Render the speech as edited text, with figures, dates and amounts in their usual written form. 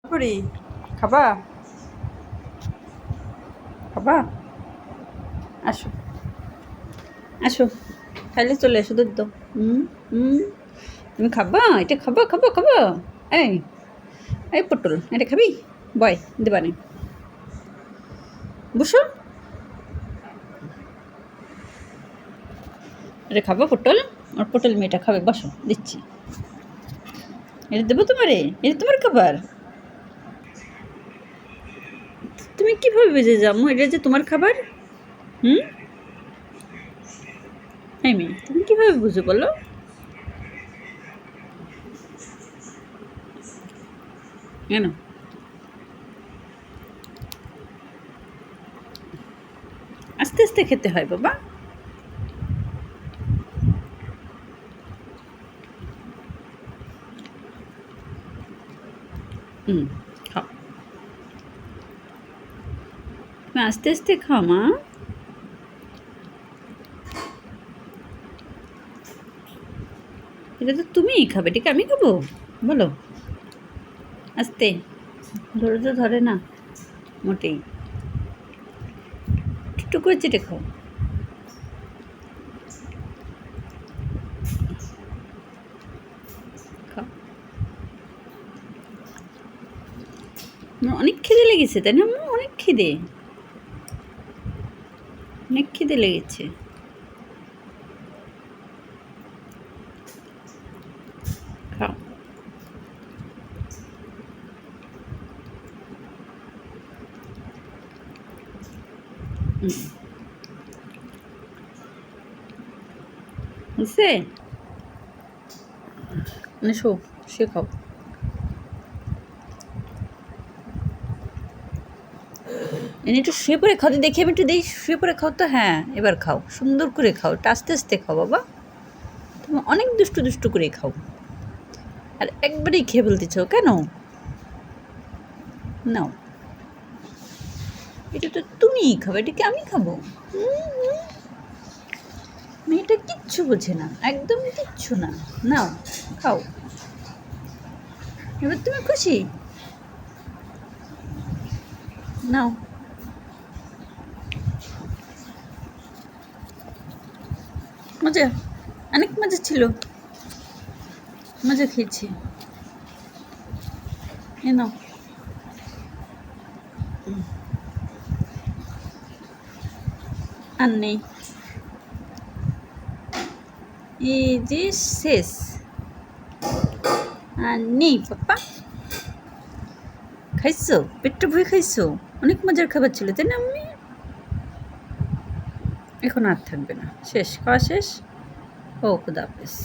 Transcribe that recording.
করি খাবা খাবা আসো আসো খাইলে চলে এসো দুধ দাও হুম তুমি খাবা এটা খাবা খাবা খাবা এই এই পটল এটা খাবি বয় দেবানি বসো এটা খাবা পটল আর পটল মেয়েটা খাবে বসো দিচ্ছি এটা দেবো তোমারে এটা তোমার খাবার তুমি কীভাবে বেজে যাবো এটা যে তোমার খাবার হুম এই মেয়ে তুমি কীভাবে বুঝো বলো কেন আস্তে আস্তে খেতে হয় বাবা খাও তুমি আস্তে আস্তে খাও মা এটা তো তুমিই খাবে ঠিক আমি খাবো বলো আস্তে ধরে তো ধরে না মোটেই একটু করে চেটে খাও খাও আমার অনেক খিদে লেগেছে তাই না আমার অনেক খিদে লেগেছে খাও বুঝছে মানে সে খাও এনে একটু শুয়ে পড়ে খাও দেখি আমি একটু দেখি শুয়ে পড়ে খাও তো হ্যাঁ এবার খাও সুন্দর করে খাও একটু আস্তে আস্তে খাও বাবা তুমি অনেক দুষ্টু করে খাও আর একবারেই খেয়ে ফেলতেছ কেন নাও এটা তো তুমিই খাবে এটা কি আমি খাবো মেয়েটা কিচ্ছু বোঝে না একদম কিচ্ছু না নাও খাও এবার তুমি খুশি নাও মজা অনেক মজা ছিল মজা খেয়েছি এ নাও আর নেই এই যে শেষ আর নেই পাপ্পা খাইছো পেটটা ভুয়ে খাইছো অনেক মজার খাবার ছিল তাই না আমি এখন আর থাকবে না শেষ খাওয়া শেষ ও খুদা হাফেজ